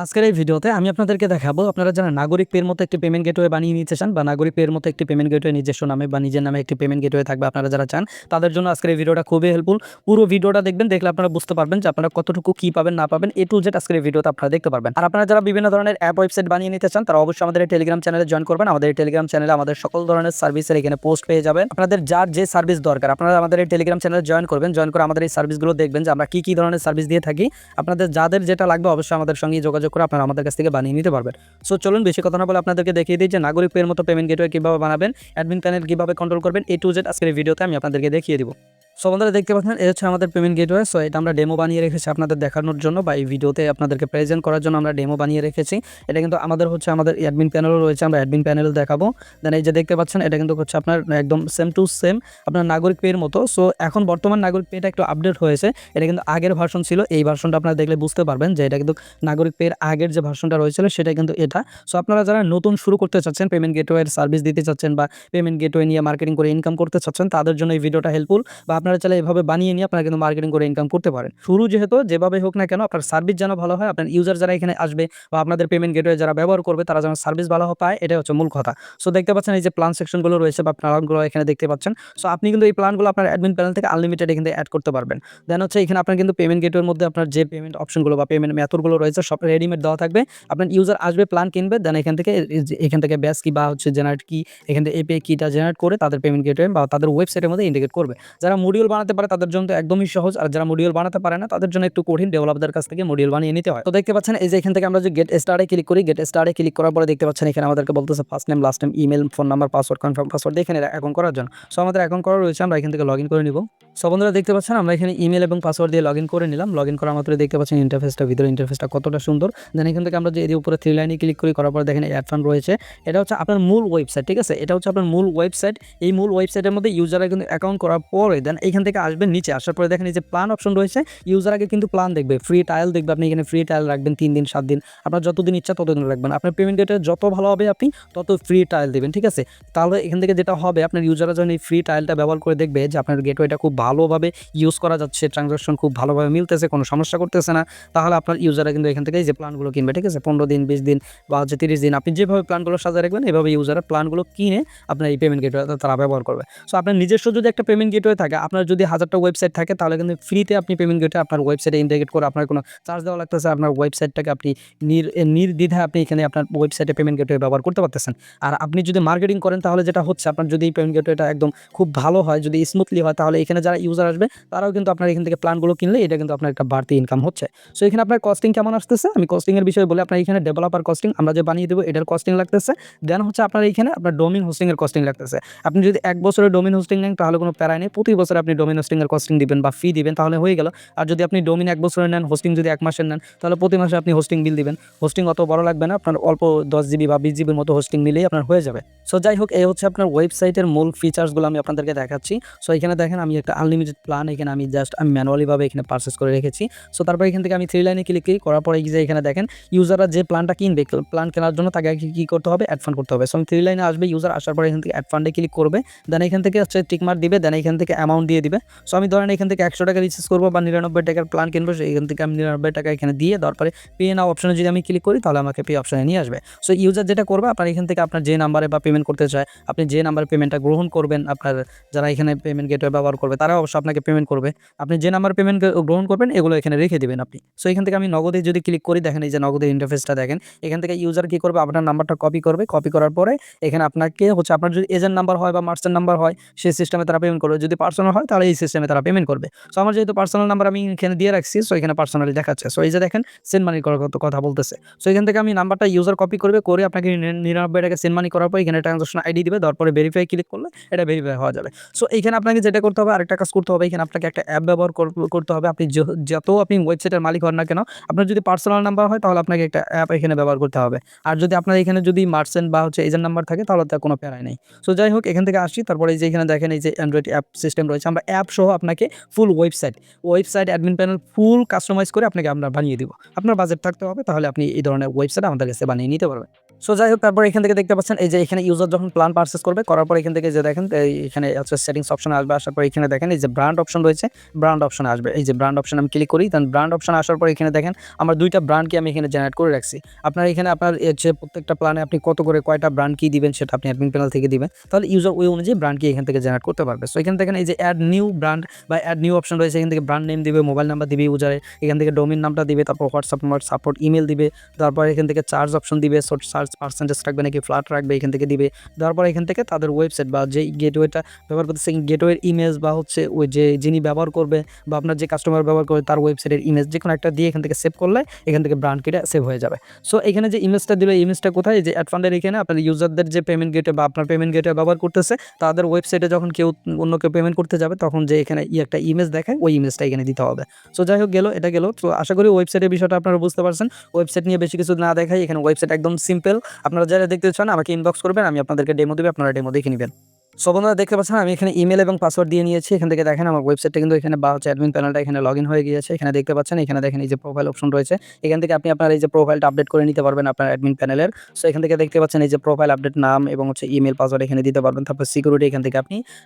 আজকের এই ভিডিওতে আমি আপনাদেরকে দেখাবো আপনারা যারা নাগরিক পের মতো একটি পেমেন্ট গেটওয়ে বানিয়ে নিতে চান বা নাগরিক পের মতো একটি পেমেন্ট গেটওয়ে নিজস্ব নামে বা নিজের নামে একটি পেমেন্ট গেটওয়ে থাকবে আপনারা যারা চান তাদের জন্য আজকের এই ভিডিওটা খুবই হেল্পফুল। পুরো ভিডিওটা দেখবেন, দেখলে আপনারা বুঝতে পারবেন যে আপনারা কতটুকু কি পাবেন না পাবেন, এ টু জেড আজকের এই ভিডিওতে আপনারা দেখতে পারবেন। আর আপনারা যারা বিভিন্ন ধরনের অ্যাপ ওয়েবসাইট বানিয়ে নিতে চান তারা অবশ্যই আমাদের এই টেলিগ্রাম চ্যানেলে জয়েন করবেন। আমাদের এই টেলিগ্রাম চ্যানেলে আমাদের সকল ধরনের সার্ভিসের এখানে পোস্ট পেয়ে যাবেন। আপনাদের যার যে সার্ভিস দরকার আপনারা আমাদের এই টেলিগ্রাম চ্যানেলে জয়েন করবেন। জয়েন করে আমাদের এই সার্ভিসগুলো দেখবেন যে আমরা কি ধরনের সার্ভিস দিয়ে থাকি। আপনাদের যাদের যেটা লাগবে অবশ্যই আমাদের সঙ্গে যোগাযোগ করে আপনারা আমাদের কাছ থেকে বানিয়ে নিতে পারবেন। সো চলুন বেশি কথা না বলে আপনাদেরকে দেখিয়ে দিই যে নাগরিক পের মতো পেমেন্ট গেটওয়ে কীভাবে বানাবেন, অ্যাডমিন প্যানেল কীভাবে কন্ট্রোল করবেন, এ টু জেড আজকের এই ভিডিওতে আমি আপনাদেরকে দেখিয়ে দিব। সো বন্ধুরা দেখতে পাচ্ছেন এই হচ্ছে আমাদের পেমেন্ট গেটওয়ে। সো এটা আমরা ডেমো বানিয়ে রেখেছি আপনাদের দেখানোর জন্য বা এই ভিডিওতে আপনাদেরকে প্রেজেন্ট করার জন্য আমরা ডেমো বানিয়ে রেখেছি। এটা কিন্তু আমাদের অ্যাডমিন প্যানেলও রয়েছে, আমরা অ্যাডমিন প্যানেল দেখাবো। দেন এই যে দেখতে পাচ্ছেন এটা কিন্তু হচ্ছে আপনার একদম সেম টু সেম আপনার নাগরিক পের মতো। সো এখন বর্তমান নাগরিক পেটা একটু আপডেট হয়েছে, এটা কিন্তু আগের ভার্সন ছিল। এই ভার্সনটা আপনারা দেখলে বুঝতে পারবেন যে এটা কিন্তু নাগরিক পের আগের যে ভার্সনটা রয়েছিল সেটা কিন্তু এটা। সো আপনারা যারা নতুন শুরু করতে চাচ্ছেন, পেমেন্ট গেটওয়ের সার্ভিস দিতে চাচ্ছেন বা পেমেন্ট গেটওয়ে নিয়ে মার্কেটিং করে ইনকাম করতে চাচ্ছেন, তাদের জন্য এই ভিডিওটা হেল্পফুল। বা আপনারা চাইলে এভাবে বানিয়ে নিয়ে আপনারা কিন্তু মার্কেটিং করে ইনকাম করতে পারেন। শুরু যেহেতু যেভাবে হোক না কেন আপনার সার্ভিস যেন ভালো হয়, আপনার ইউজার যারা এখানে আসবে বা আপনাদের পেমেন্ট গেটওয়ে যারা ব্যবহার করবে তারা যেন সার্ভিস ভালো পায়, এটাই হচ্ছে মূল কথা। সো দেখতে পাচ্ছেন এই যে প্ল্যান সেকশনগুলো রয়েছে বা প্ল্যানগুলো এখানে দেখতে পাচ্ছেন। সো আপনি কিন্তু এই প্ল্যানগুলো আপনার অ্যাডমিন প্যানেল থেকে আনলিমিটেড এখানে অ্যাড করতে পারবেন। দেন হচ্ছে এখানে আপনার কিন্তু পেমেন্ট গেটওয়ের মধ্যে আপনার যে পেমেন্ট অপশনগুলো বা পেমেন্ট মেথডগুলো রয়েছে সব রেডিমেড দেওয়া থাকবে। আপনার ইউজার আসবে, প্ল্যান কিনবে, দেন এখান থেকে ব্যাস কি বা হচ্ছে জেনারেট কি, এখান থেকে এপিআই কিটা জেনারেট করে তাদের পেমেন্ট গেটওয়ে বা তাদের ওয়েবসাইটের মধ্যে ইন্টিগ্রেট করবে। যারা মডিউল বানাতে পারে তাদের জন্য তো একদমই সহজ, আর যারা মডিউল বানাতে পারে না তাদের জন্য একটু কঠিন, ডেভেলপারদের কাছ থেকে মডিউল বানিয়ে নিতে হয়। তো দেখতে পাচ্ছেন এই যে এখান থেকে আমরা যে গেট স্টার্টে ক্লিক করি, গেট স্টার্টে ক্লিক করার পরে দেখতে পাচ্ছেন এখানে আমাদেরকে বলতেছে first name, last name, email, phone number, password, confirm password দিয়ে এখানে অ্যাকাউন্ট করার জন্য। সো আমাদের অ্যাকাউন্ট করা রয়েছে, আমরা এখান থেকে লগ ইন করে নিব। সো বন্ধুরা দেখতে পাচ্ছেন আমরা এখানে ইমেল এবং পাসওয়ার্ড দিয়ে লগ ইন করে নিলাম। লগ ইন করার মাত্র দেখতে পাচ্ছেন ইন্টারফেসটা, ভিতরে ইন্টারফেসটা কতটা সুন্দর। দেন এখান থেকে আমরা যে এর উপরে থ্রি লাইনে ক্লিক করি, করার পরে দেখেন অ্যাড ফান্ড রয়েছে। এটা হচ্ছে আপনার মূল ওয়েবসাইট, ঠিক আছে, এটা হচ্ছে আপনার মূল ওয়েবসাইট। এই মূল ওয়েবসাইটের মধ্যে ইউজাররা কিন্তু অ্যাকাউন্ট করার পরে দেন এখান থেকে আসবেন, নিচে আসার পরে দেখেন এই যে প্ল্যান অপশন রয়েছে। ইউজার আগে কিন্তু প্ল্যান দেখবে, ফ্রি ট্রায়াল দেখবে। আপনি এখানে ফ্রি ট্রায়াল রাখবেন 3 দিন 7 দিন, আপনার যতদিন ইচ্ছা ততদিন রাখবেন। আপনার পেমেন্ট ডেটে যত ভালো হবে আপনি তত ফ্রি ট্রায়াল দেবেন, ঠিক আছে। তাহলে এখান থেকে যেটা হবে, আপনার ইউজাররা যখন এই ফ্রি ট্রায়ালটা ব্যবহার করে দেখবে যে আপনার গেটওয়েটা খুব ভালোভাবে ইউজ করা যাচ্ছে, ট্রানজাকশন খুব ভালোভাবে মিলতেছে, কোনো সমস্যা করতেছে না, তাহলে আপনার ইউজাররা কিন্তু এখান থেকে এই যে প্ল্যানগুলো কিনবে, ঠিক আছে। 15 দিন, 20 দিন বা হচ্ছে 30 দিন, আপনি যেভাবে প্ল্যানগুলো সাজিয়ে রাখবেন এভাবে ইউজাররা প্ল্যানগুলো কিনে আপনার এই পেমেন্ট গেটওয়ে তারা ব্যবহার করবে। সো আপনার নিজস্ব যদি একটা পেমেন্ট গেটওয়ে থাকে, আপনার যদি 1000টা ওয়েবসাইট থাকে, তাহলে কিন্তু ফ্রিতে আপনি পেমেন্ট গেটওয়ে আপনার ওয়েবসাইটে ইন্টিগ্রেট করে আপনার কোনো চার্জ দেওয়া লাগতেছে। আপনার ওয়েবসাইটটাকে আপনি নির্দ্বিধায় আপনি এখানে আপনার ওয়েবসাইটে পেমেন্ট গেটওয়ে ব্যবহার করতে পারতেছেন। আর আপনি যদি মার্কেটিং করেন তাহলে যেটা হচ্ছে, আপনার যদি এই পেমেন্ট গেটওয়েটা একদম খুব ভালো হয়, যদি স্মুথলি হয়, তাহলে এখানে যারা ইউজার আসবে তারাও কিন্তু আপনার এখান থেকে প্ল্যানগুলো কিনলে এটা কিন্তু আপনার একটা বাড়তি ইনকাম হচ্ছে। সো এখানে আপনার কস্টিং কেমন আসতেছে, আমি কস্টিং এর বিষয়ে বলি। আপনার এখানে ডেভেলপার কস্টিং আমরা যে বানিয়ে দেবো এটার কস্টিং লাগতেছে। দেন হচ্ছে আপনার এখানে আপনার ডোমেইন হোস্টিং এর কস্টিং লাগতেছে। আপনি যদি 1 বছরের ডোমেইন হোস্টিং নেন তাহলে কোনো প্যারাই নেই, প্রতি বছর আপনি ডোমেইন হোস্টিং এর কস্টিং দিবেন বা ফি দিবেন, তাহলে হয়ে গেল। আর যদি আপনি ডোমেইন 1 বছরের নেন, হোস্টিং যদি 1 মাসের নেন, তাহলে প্রতি মাসে আপনি হোস্টিং বিল দিবেন। হোস্টিং অত বড় লাগবে না, আপনার অল্প 10 জিবি বা 20 জিবির মতো হোস্টিং নিলেই আপনার হয়ে যাবে। সো যাই হোক, এই হচ্ছে আপনার ওয়েবসাইটের মূল ফিচার্সগুলো আমি আপনাদেরকে দেখাচ্ছি। সো এখানে দেখেন আমি একটা আনলিমিটেড প্ল্যান এখানে আমি ম্যানুয়ালিভাবে এখানে পারচেস করে রেখেছি। সো তারপর এখান থেকে আমি থ্রি লাইনে ক্লিক করার পরে যে এখানে দেখেন ইউজাররা যে প্ল্যানটা কিনবে, প্ল্যান কেনার জন্য তাকে কী করতে হবে, অ্যাড ফান্ড করতে হবে। সো আমি থ্রি লাইনে আসবে, ইউজার আসার পরে এখান থেকে অ্যাড ফান্ডে ক্লিক করবে। দেন এখান থেকে হচ্ছে টিকমার্ক দিবে, দেন এখান থেকে অ্যামাউন্ট দিয়ে দিবে। সো আমি ধরেন এখান থেকে 100 টাকা রিচার্জ করবো বা 99 টাকার প্ল্যান কিনবো, এখান থেকে আমি 99 টাকা এখানে দিয়ে তারপরে পে নাও অপশনে যদি আমি ক্লিক করি তাহলে আমাকে পে অপশনে নিয়ে আসবে। সো ইউজার যেটা করবে, আপনার এখান থেকে আপনার যে নাম্বারে বা পেমেন্ট করতে চায়, আপনি যে নাম্বারে পেমেন্টটা গ্রহণ করবেন, আপনার যারা এখানে পেমেন্ট গেটওয়ে ব্যবহার করবে তারা অবশ্যই আপনাকে পেমেন্ট করবে। আপনি যে নাম্বার পেমেন্ট গ্রহণ করবেন এগুলো এখানে রেখে দিবেন আপনি। সো এখান থেকে আমি নগদে যদি ক্লিক করি, দেখেন এই যে নগদের ইন্টারফেসটা দেখেন। এখান থেকে ইউজার কি করবে, আপনার নাম্বারটা কপি করবে, কপি করার পরে এখানে আপনাকে হচ্ছে আপনার যদি এজেন্ট নাম্বার হয় বা মার্চেন্ট নাম্বার হয় সেই সিস্টেমে তারা পেমেন্ট করবে। যদি পার্সোনাল হয় তাহলে এই সিস্টেমে তারা পেমেন্ট করবে। সো আমার যেহেতু পার্সোনাল নাম্বার আমি এখানে দিয়ে রাখছি, সো এখানে পার্সোনালি দেখাচ্ছে। সো এই যে দেখেন সেন্ড মানি করার কথা বলতেছে। সো এখান থেকে আমি নাম্বারটা ইউজার কপি করবে, করে আপনাকে 99 টাকা সেন্ড মানি করার পর এখানে ট্রানজাকশন আইডি দিবে, তারপরে ভেরিফাই ক্লিক করলে এটা ভেরিফাই হওয়া যাবে। সো এইখানে আপনাকে যেটা করতে হবে, আরেকটা কাজ করতে হবে, এখানে আপনাকে একটা অ্যাপ ব্যবহার করতে হবে। আপনি যত আপনি ওয়েবসাইটের মালিক হন না কেন, আপনার যদি পার্সোনাল নাম্বার হয় তাহলে আপনাকে একটা অ্যাপ এখানে ব্যবহার করতে হবে। আর যদি আপনার এখানে যদি মার্চেন্ট বা হচ্ছে এজেন্ট নাম্বার থাকে তাহলে তার কোনো প্যারাই নেই। সো যাই হোক, এখান থেকে আসি, তারপরে এই যে এখানে দেখেন এই যে অ্যান্ড্রয়েড অ্যাপ সিস্টেম রয়েছে, আমরা অ্যাপ সহ আপনাকে full website admin panel full customize করে আপনাকে আমরা বানিয়ে দিব। আপনার বাজেট থাকতে হবে, তাহলে আপনি এই ধরনের ওয়েবসাইট আমাদের কাছে বানিয়ে নিতে পারবেন। সো যাই হোক, তারপর এখান থেকে দেখতে পাচ্ছেন এই যে এখানে ইউজার যখন প্ল্যান পারচেজ করবে, করার পর এখান থেকে যে দেখেন এখানে হচ্ছে সেটিংস অপশনে আসবে, আসার পর এখানে দেখেন এই যে ব্র্যান্ড অপশন রয়েছে, ব্র্যান্ড অপশনে আসবে। এই যে ব্র্যান্ড অপশন আমি ক্লিক করি, দেন ব্র্যান্ড অপশনে আসার পর এখানে দেখেন আমার 2টা ব্র্যান্ডকে আমি এখানে জেনারেট করে রাখছি। আপনার এখানে আপনার যে প্রত্যেকটা প্ল্যানে আপনি কত করে কয়টা ব্র্যান্ড কি দিবেন সেটা আপনি অ্যাডমিন প্যানেল থেকে দিবেন, তাহলে ইউজার ওই অনুযায়ী ব্র্যান্ড কি এখান থেকে জেনারেট করতে পারবে। সো এখানে দেখেন এই যে অ্যাড নিউ ব্র্যান্ড বা অ্যাড নিউ অপশন রয়েছে, এখান থেকে ব্র্যান্ড নেম দিবে, মোবাইল নাম্বার দিবে ইউজারে, এখান থেকে ডোমেইন নামটা দিবে, তারপর হোয়াটসঅ্যাপ নাম্বার, সাপোর্ট ইমেল দিবে, তারপর এখান থেকে চার্জ অপশন দিবে, চার্জ পার্সেন্টেজ রাখবে নাকি ফ্ল্যাট রাখবে এখান থেকে দিবে। দেওয়ার পর এখান থেকে তাদের ওয়েবসাইট বা যে গেটওয়েটা ব্যবহার করতেছে গেটওয়ের ইমেজ বা হচ্ছে ওই যে যিনি ব্যবহার করবে বা আপনার যে কাস্টমার ব্যবহার করবে তার ওয়েবসাইটের ইমেজ যে কোনো একটা দিয়ে এখান থেকে সেভ করলে এখান থেকে ব্র্যান্ড কিটা সেভ হয়ে যাবে। সো এখানে যে ইমেজটা দিল, ইমেজটা কোথায়, যে অ্যাড ফান্ডের এখানে আপনার ইউজারদের যে পেমেন্ট গেটওয়ে বা আপনার পেমেন্ট গেটওয়ে ব্যবহার করতেছে তাদের ওয়েবসাইটে যখন কেউ অন্য কেউ পেমেন্ট করতে যাবে তখন যে এখানে একটা ইমেজ দেখায় ওই ইমেজটা এখানে দিতে হবে। সো যাই হোক, এটা গেল। তো আশা করি ওয়েবসাইটের বিষয়টা আপনারা বুঝতে পারছেন। ওয়েবসাইট নিয়ে বেশি কিছু না দেখাই, এখানে ওয়েবসাইট একদম সিম্পল। আপনারা যারা দেখতে চান আমাকে ইনবক্স করবেন, আমি আপনাদেরকে ডেমো দেব, আপনারা ডেমো দেখে নেবেন। সো বন্ধুরা দেখতে পাচ্ছেন আমি এখানে ইমেল এবং পাসওয়ার্ড দিয়ে নিয়েছি। এখান থেকে দেখেন আমার ওয়েবসাইটটা কিন্তু এখানে বা হচ্ছে অ্যাডমিন প্যানেলটা এখানে লগইন হয়ে গিয়েছে। এখানে দেখতে পাচ্ছেন, এখানে দেখেন এই যে প্রোফাইল অপশন রয়েছে, এখান থেকে আপনি আপনার এই যে প্রোফাইলটা আপডেট করে নিতে পারবেন আপনার অ্যাডমিন প্যানেলের। সো এখান থেকে দেখতে পাচ্ছেন এই যে প্রোফাইল আপডেট নাম এবং হচ্ছে ইমেল পাসওয়ার্ড এখানে দিতে পারবেন। তারপর সিকিউরিটি এখান থেকে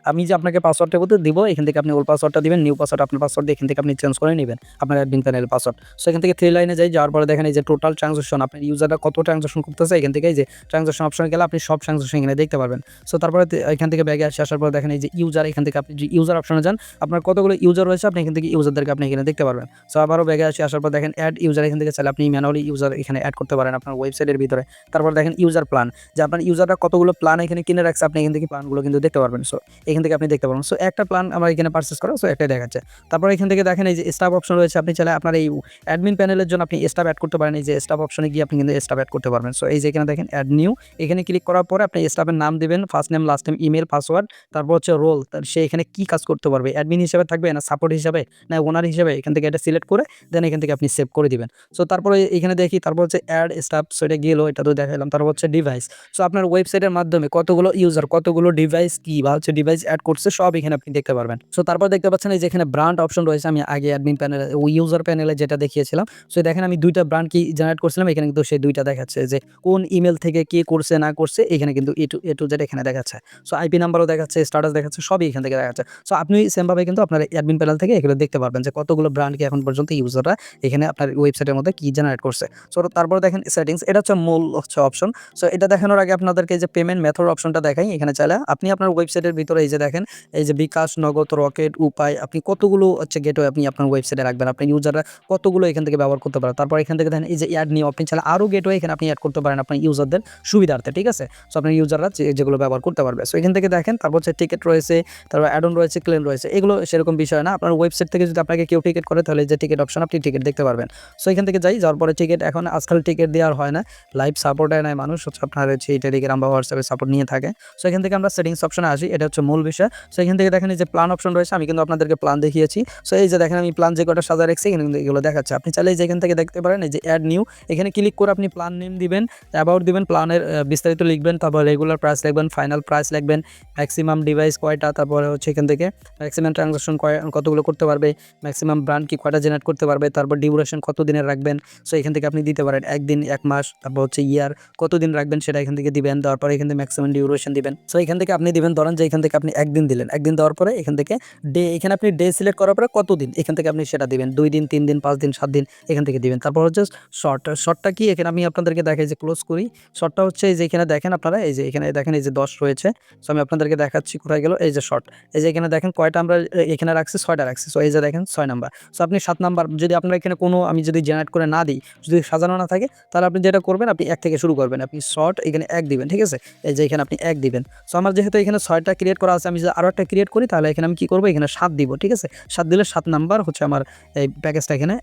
আমি যে আপনাকে পাসওয়ার্ডটা বলতে দিব, এখান থেকে আপনি ওল্ড পাসওয়ার্ডটা দিবেন, নিউ পাসওয়ার্ড আপনার পাসওয়ার্ড দিয়ে এখান থেকে আপনি চেঞ্জ করে নেবেন আপনার অ্যাডমিন প্যানেলের পাসওয়ার্ড। সো এখান থেকে 3 লাইনে যাওয়ার পরে দেখেন এই যে টোটাল ট্রানজাকশন, আপনার ইউজাররা কত ট্রানজাকশন করতেছে, এখান থেকে এই যে ট্রানজাকশন অপশনে গেলে আপনি সব ট্রানজাকশন এখানে দেখতে পারবেন। সো তারপরে এখান থেকে ব্যাগে আসার পর দেখেন এই যে ইউজার, এখান থেকে আপনি যে ইউজার অপশনে যান, আপনার কতগুলো ইউজার রয়েছে আপনি এখান থেকে ইউজারদেরকে আপনি এখানে দেখতে পারবেন। সো আবারও ব্যাগে আসার পর দেখেন অ্যাড ইউজার, এখান থেকে চাইলে আপনি ম্যানুয়ালি ইউজার এখানে অ্যাড করতে পারেন আপনার ওয়েবসাইটের ভিতরে। তারপর দেখেন ইউজার প্ল্যান, যে আপনার ইউজাররা কতগুলো প্ল্যান এখানে কিনে রাখছে আপনি এখান থেকে প্ল্যানগুলো কিন্তু দেখতে পারবেন। সো এখান থেকে আপনি দেখতে পারবেন। সো একটা প্ল্যান আমার এখানে পারচেজ করা, সো একটাই দেখাচ্ছে। তারপর এখান থেকে দেখেন এই যে স্টাফ অপশন রয়েছে, আপনি চাইলে আপনার এই অ্যাডমিন প্যানেলের জন্য আপনি স্টাফ অ্যাড করতে পারেন। এই যে স্টাফ অপশনে গিয়ে আপনি কিন্তু স্টাফ অ্যাড করতে পারবেন। সো এই যে এখানে দেখেন অ্যাড নিউ, এখানে ক্লিক করার পরে আপনি স্টাফের নাম দিবেন, first name, last name, email, password, তারপর হচ্ছে রোল, সে এখানে কি কাজ করতে পারবে, অ্যাডমিন হিসেবে থাকবে না সাপোর্ট হিসাবে না ওনার হিসেবে, এখান থেকে এটা সিলেক্ট করে দেন এখান থেকে আপনি সেভ করে দিবেন। সো তারপরে এখানে দেখি, তারপর হচ্ছে অ্যাড স্টাফ, সো এটা গেলো, এটা তো দেখালাম। তারপর হচ্ছে ডিভাইস, সো আপনার ওয়েবসাইটের মাধ্যমে কতগুলো ইউজার কতগুলো ডিভাইস কি বা হচ্ছে ডিভাইস অ্যাড করছে সব এখানে আপনি দেখতে পারবেন। সো তারপর দেখতে পাচ্ছেন এই যে এখানে ব্র্যান্ড অপশন রয়েছে, আমি আগে অ্যাডমিন প্যানেলে ওই ইউজার প্যানেলে যেটা দেখিয়েছিলাম। সো দেখেন আমি 2টা ব্র্যান্ড কি জেনারেট করছিলাম, এখানে কিন্তু সেই 2টা দেখাচ্ছে যে কোন ইমেল থেকে কে করছে না করছে, এখানে কিন্তু এ টু জেড এখানে দেখাচ্ছে। সো আইপি নাম্বারও দেখাচ্ছে, স্ট্যাটাস দেখাচ্ছে, সবই এখান থেকে দেখাচ্ছে। সো আপনি সেমভাবে কিন্তু আপনার অ্যাডমিন প্যানেল থেকে এগুলো দেখতে পারবেন যে কতগুলো ব্র্যান্ডকে এখন পর্যন্ত ইউজাররা এখানে আপনার ওয়েবসাইটের মধ্যে কি জেনারেট করছে। সো তারপর দেখেন সেটিংস, এটা হচ্ছে মূল হচ্ছে অপশন। সো এটা দেখানোর আগে আপনাদেরকে যে পেমেন্ট মেথড অপশনটা দেখাই, এখানে চাইলে আপনি আপনার ওয়েবসাইটের ভিতরে এই যে দেখেন এই যে বিকাশ, নগদ, রকেট, উপায়, আপনি কতগুলো হচ্ছে গেটওয়ে আপনি আপনার ওয়েবসাইটে রাখবেন, আপনার ইউজাররা কতগুলো এখান থেকে ব্যবহার করতে পারে। তারপর এখান থেকে দেখেন এই যে অ্যাড নিউ, আপনি চাইলে আরও গেটওয়ে এখানে আপনি অ্যাড করতে পারেন আপনার ইউজারদের সুবিধার্থে, ঠিক আছে। সো আপনার ইউজাররা যেগুলো ব্যবহার করতে পারবে। সো এখান থেকে দেখেন তারপর হচ্ছে টিকিট রয়েছে, তারপর অ্যাড অন রয়েছে, ক্লেম রয়েছে, এগুলো সেরকম বিষয় না। আপনার ওয়েবসাইট থেকে যদি আপনাকে কেউ টিকিট করে তাহলে যে টিকিট অপশন আপনি টিকিট দেখতে পারবেন। সো এখান থেকে যাওয়ার পরে টিকিট, এখন আজকাল টিকিট দেওয়ার হয় না, লাইভ সাপোর্টে নেয় মানুষ, হচ্ছে আপনার হচ্ছে টেলিগ্রাম বা হোয়াটসঅ্যাপে সাপোর্ট নিয়ে থাকে। সো এখান থেকে আমরা সেটিংস অপশনে আসি, এটা হচ্ছে মূল বিষয়। সো এখান থেকে দেখেন এই যে প্ল্যান অপশন রয়েছে, আমি কিন্তু আপনাদেরকে প্ল্যান দেখিয়েছি। সো এই যে দেখেন আমি প্ল্যান যে কটা সাজা রাখছি এখানে কিন্তু এগুলো দেখাচ্ছে। আপনি চাইলে যেখান থেকে দেখতে পারেন এই যে অ্যাড নিউ, এখানে ক্লিক করে আপনি প্ল্যান নেম দিবেন, অ্যাবাউট দিবেন, প্ল্যানের বিস্তারিত লিখবেন, তারপর রেগুলার প্রাইস লিখবেন, ফাইনাল প্রাইস লিখবেন, ম্যাক্সিমাম ডিভাইস কয়টা, তারপরে হচ্ছে এখান থেকে ম্যাক্সিমাম ট্রানজাকশন কতগুলো করতে পারবে, ম্যাক্সিমাম ব্র্যান্ড কি কয়টা জেনারেট করতে পারবে, তারপর ডিউরেশন কত দিনের রাখবেন। সো এখান থেকে আপনি দিতে পারেন 1 দিন, 1 মাস, তারপর হচ্ছে ইয়ার কতদিন রাখবেন সেটা এখান থেকে দিবেন। দেওয়ার পরে এখান থেকে ম্যাক্সিমাম ডিউরেশন দিবেন। সো এখান থেকে আপনি দিবেন, ধরেন যে এখান থেকে আপনি 1 দিন দিলেন, 1 দিন দেওয়ার পরে এখান থেকে ডে, এখানে আপনি ডে সিলেক্ট করার পরে কতদিন এখান থেকে আপনি সেটা দিবেন, 2 দিন, 3 দিন, 5 দিন, 7 দিন এখান থেকে দিবেন। তারপর হচ্ছে শর্টটা কি, এখানে আমি আপনাদেরকে দেখাই যে ক্লোজ করি। শর্টটা হচ্ছে এই যে এখানে দেখেন আপনারা এই যে এখানে দেখেন এই যে 10 রয়েছে। সো আমি আপনাদেরকে দেখাচ্ছি কোথায় গেল, এই যে শর্ট, এই যে এখানে দেখেন কয়টা আমরা এখানে রাখছি, 6টা রাখছি। সো এই যে দেখেন 6 নাম্বার। সো আপনি 7 নাম্বার যদি আপনার এখানে কোনো আমি যদি জেনারেট করে না দিই, যদি সাজানো না থাকে, তাহলে আপনি যেটা করবেন আপনি 1 থেকে শুরু করবেন, আপনি শর্ট এখানে 1 দিবেন, ঠিক আছে। এই যে এখানে আপনি 1 দিবেন। সো আমার যেহেতু এখানে 6টা ক্রিয়েট করা আছে, আমি যদি আরও একটা ক্রিয়েট করি তাহলে এখানে আমি কি করবো, এখানে 7 দিব, ঠিক আছে। 7 দিলে 7 নাম্বার হচ্ছে আমার এই প্যাকেজটা এখানে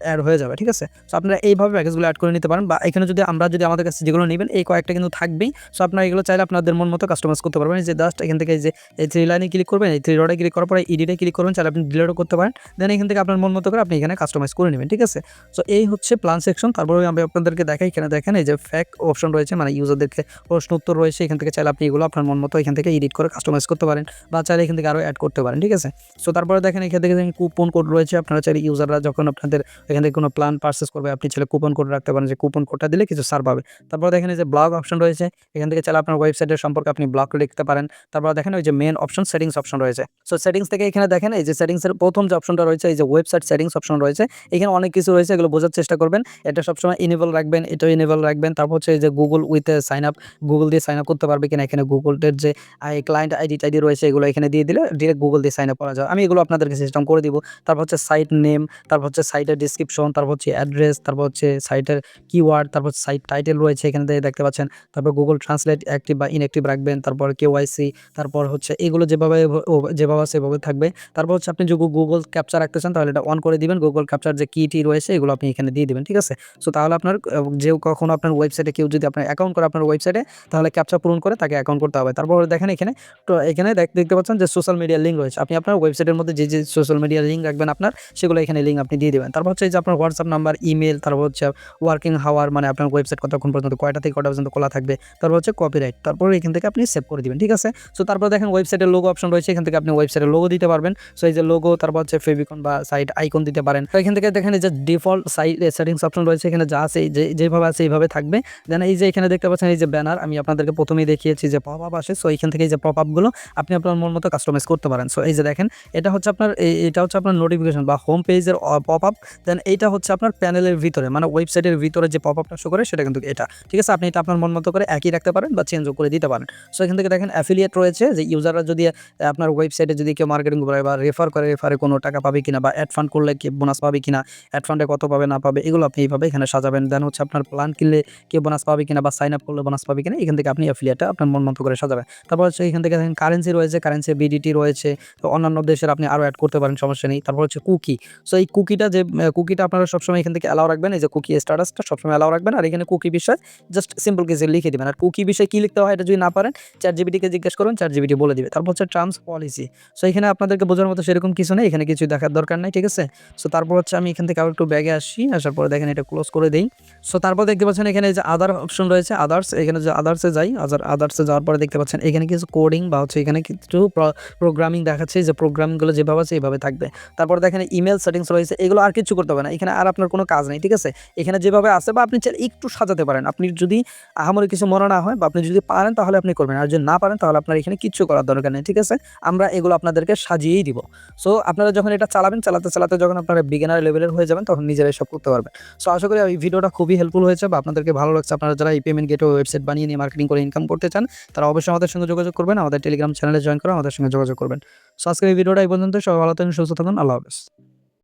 অ্যাড হয়ে যাবে, ঠিক আছে। সো আপনারা এইভাবে প্যাকেজগুলো অ্যাড করে নিতে পারেন, বা এখানে যদি আমাদের কাছে যেগুলো নেবেন এই কয়েকটা কিন্তু থাকবেই। সো আপনারা এগুলো চাইলে আপনাদের মন মতো কাস্টমাইজ করতে পারবেন। যে জাস্ট এখান থেকে এই 3 লাইনে ক্লিক করবেন, এই 3 ডটে ক্লিক করার পরে এডিটে ক্লিক করবেন, চাইলে আপনি ডিলিটও করতে পারেন। দেন এখান থেকে আপনার মন মতো করে আপনি এখানে কাস্টমাইজ করে নেবেন, ঠিক আছে? সো এই হচ্ছে প্ল্যান সেকশন। তারপরে আমি আপনাদেরকে দেখাই, এখানে দেখেন এই যে ফ্যাক অপশন রয়েছে, মানে ইউজারদেরকে প্রশ্ন উত্তর রয়েছে। এখান থেকে চাইলে আপনি এগুলো আপনার মন মতো এখান থেকে এডিট করে কাস্টমাইজ করতে পারেন, বা চাইলে এখান থেকে আরও অ্যাড করতে পারেন, ঠিক আছে? সো তারপরে দেখেন এখান থেকে কুপন কোড রয়েছে। আপনারা চাইলে ইউজাররা যখন আপনাদের এখান থেকে কোনো প্ল্যান পারচেস করবে, আপনি চাইলে কুপন কোড রাখতে পারেন, যে কুপন কোডটা দিলে কিছু ছাড় পাবে। তারপর দেখেন এই যে ব্লগ অপশন রয়েছে, এখান থেকে চাইলে আপনার ওয়েবসাইটের সম্পর্কে আপনি ব্লগ লিখতে পারেন। তারপর দেখেন ওই যে মেইন অপশন সেটিংস অপশন রয়েছে। সো সেটিংস থেকে এখানে দেখেন এই যে সেটিংসের প্রথম যে অপশনটা রয়েছে, এই যে ওয়েবসাইট সেটিংস অপশন রয়েছে। এখানে অনেক কিছু রয়েছে, এগুলো বোঝার চেষ্টা করবেন। এটা সবসময় ইনেবল রাখবেন, এটাও ইনেবল রাখবেন। তারপর হচ্ছে এই যে Google with sign up, Google দিয়ে সাইন আপ করতে পারবে কিনা, এখানে গুগলের যে ক্লায়েন্ট আইডি টাইডি রয়েছে, এগুলো এখানে দিয়ে দিলে ডিরেক্ট গুগল দিয়ে সাইন আপ করা যায়। আমি এগুলো আপনাদেরকে সিস্টেম করে দিব। তারপর হচ্ছে সাইট নেম, তারপর হচ্ছে সাইটের ডিসক্রিপশন, তারপর হচ্ছে অ্যাড্রেস, তারপর হচ্ছে সাইটের কিওয়ার্ড, তারপর সাইট টাইটেল রয়েছে এখানে দেখতে পাচ্ছেন। তারপর গুগল ট্রান্সলেট অ্যাক্টিভ বা ইনঅ্যাক্টিভ রাখবেন। তারপর কেওয়াইসি, তারপর হচ্ছে এগুলো যেভাবে সেভাবে থাকবে। তারপর হচ্ছে আপনি যদি গুগল ক্যাপচার রাখতে চান তাহলে এটা অন করে দিবেন। গুগল ক্যাপচার যে কিটি রয়েছে এগুলো আপনি এখানে দিয়ে দিবেন, ঠিক আছে? সো তাহলে আপনার যে কখনো আপনার ওয়েবসাইটে কেউ যদি আপনার অ্যাকাউন্ট করে আপনার ওয়েবসাইটে, তাহলে ক্যাপচা পূরণ করে তাকে অ্যাকাউন্ট করতে হবে। তারপর দেখেন এখানে, তো এখানে দেখতে পাচ্ছেন যে সোশ্যাল মিডিয়া লিঙ্ক রয়েছে। আপনি আপনার ওয়েবসাইটের মধ্যে যে সোশ্যাল মিডিয়া লিঙ্ক রাখবেন আপনার, সেগুলো এখানে লিঙ্ক আপনি দিয়ে দিবেন। তারপর হচ্ছে এই যে আপনার হোয়াটসঅ্যাপ নাম্বার, ইমেল, তারপর হচ্ছে ওয়ার্কিং হাওয়ার, মানে আপনার ওয়েবসাইট কতক্ষণ পর্যন্ত, কয়টা থেকে কয়টা পর্যন্ত খোলা থাকবে। তারপর হচ্ছে কপিরাইট, তারপর এখান থেকে আপনি সেভ করে দিবেন, ঠিক আছে? সো তারপর দেখেন ওয়েবসাইটের লোগো অপশন রয়েছে, এখান থেকে আপনি ওয়েবসাইটের লোগো দিতে পারবেন। সো এই যে লোগো, তারপর হচ্ছে ফেভিকন বা সাইট আইকন দিতে পারেন। তো এখান থেকে দেখেন এই যে ডিফল্ট সাইট সেটিংস অপশন রয়েছে, এখানে যা আছে যেভাবে আছে এইভাবে থাকবে। দেন এই যে এখানে দেখতে পাচ্ছেন এই যে ব্যানার, আমি আপনাদেরকে প্রথমেই দেখিয়েছি যে পপ আপ আসে। সো এইখান থেকে এই যে পপ আপগুলো আপনি আপনার মন মতো কাস্টমাইজ করতে পারেন। সো এই যে দেখেন, এটা হচ্ছে আপনার এটা হচ্ছে আপনার নোটিফিকেশন বা হোম পেজের পপ আপ। দেন এইটা হচ্ছে আপনার প্যানেলের ভিতরে, মানে ওয়েবসাইটের ভিতরে যে পপ আপটা শো করে সেটা কিন্তু এটা, ঠিক আছে? আপনি এটা আপনার মন মতো করে একই রাখতে পারেন বা চেঞ্জও করে দিতে পারেন। সো এখান থেকে দেখেন অ্যাফিলিয়েট রয়েছে, যে ইউজাররা যদি আপনার ওয়েবসাইটে যদি কেউ মার্কেটিং করে বা রেফার করে, রেফারে কোনো টাকা পাবে কিনা, বা অ্যাড ফান্ড করলে কি বোনাস পাবে কিনা, অ্যাড ফান্ডে কত পাবে না পাবে, এগুলো আপনি এইভাবে এখানে সাজাবেন। দেন হচ্ছে আপনার প্ল্যান কিনলে কেউ বোনাস পাবে কিনা, বা সাইন আপ করলে বোনাস পাবে কিনা, এখান থেকে আপনি অ্যাফিলিয়েটটা আপনার মন মতো করে সাজাবেন। তারপর হচ্ছে এখান থেকে দেখেন কারেন্সি রয়েছে, কারেন্সি বিডিটি রয়েছে। তো অন্যান্য দেশের আপনি আরও অ্যাড করতে পারেন, সমস্যা নেই। তারপর হচ্ছে কুকি। সো এই কুকিটা কুকিটা আপনারা সবসময় এখান থেকে অ্যালাউ রাখবেন, এই যে কুকি স্ট্যাটাসটা সবসময় অ্যালাউ রাখবেন। আর এখানে কুকি বিষয় জাস্ট সিম্পল কিছু লিখে দিবেন। আর কুকি বিষয় কী লিখতে হয় এটা যদি না পারেন, চ্যাটজিপিটিকে জিজ্ঞেস করুন, চ্যাটজিপিটি বলে দিবে। তারপর হচ্ছে টার্মস পলিসি। সো এখানে আপনাদেরকে বোঝার মতো সেরকম কিছু নেই, এখানে কিছু দেখার দরকার নাই, ঠিক আছে? সো তারপর হচ্ছে আমি এখান থেকে আবার একটু ব্যাগে আসি, আসার পরে দেখেন এটা ক্লোজ করে দেই। সো তারপর দেখতে পাচ্ছেন এখানে যে আদার অপশন রয়েছে, আদার্স। এখানে যে আদার্সে যাই, আদার্সে যাওয়ার পরে দেখতে পাচ্ছেন এখানে কিছু কোডিং বা হচ্ছে এখানে কিছু প্রোগ্রামিং দেখাচ্ছে, যে প্রোগ্রামগুলো যেভাবে আছে এইভাবে থাকবে। তারপর দেখেন ইমেল সেটিংস রয়েছে, এগুলো আর কিছু করতে হবে না, এখানে আর আপনার কোনো কাজ নেই, ঠিক আছে? এখানে যেভাবে আছে, বা আপনি চাইলে একটু সাজাতে পারেন। আপনি যদি আহামরি কিছু মনে না হয়, বা আপনি যদি পারেন তাহলে আপনি করবেন, আর যদি না পারেন তাহলে আপনার এখানে কিচ্ছু করার দরকার নেই, ঠিক আছে? আমরা এগুলো আপনাদেরকে সাজিয়েই দিব। সো আপনারা যখন এটা চালাবেন, চালাতে যখন আপনারা বিগিনার লেভেলের হয়ে যাবেন, তখন নিজেরাই সব করতে পারবেন। সো আশা করি এই ভিডিওটা খুবই হেল্পফুল হয়েছে, বা আপনাদেরকে ভালো লাগছে। আপনারা যারা এই পেমেন্ট গেটওয়ে ওয়েবসাইট বানিয়ে নিয়ে মার্কেটিং করে ইনকাম করতে চান, তারা অবশ্যই আমাদের সঙ্গে যোগাযোগ করবেন, আমাদের টেলিগ্রাম চ্যানেলে জয়েন করে আমাদের সঙ্গে যোগাযোগ করবেন। সো আজকের এই ভিডিওটা এই পর্যন্ত। সবাই ভালো থাকুন, সুস্থ থাকুন, আল্লাহ হাফেজ।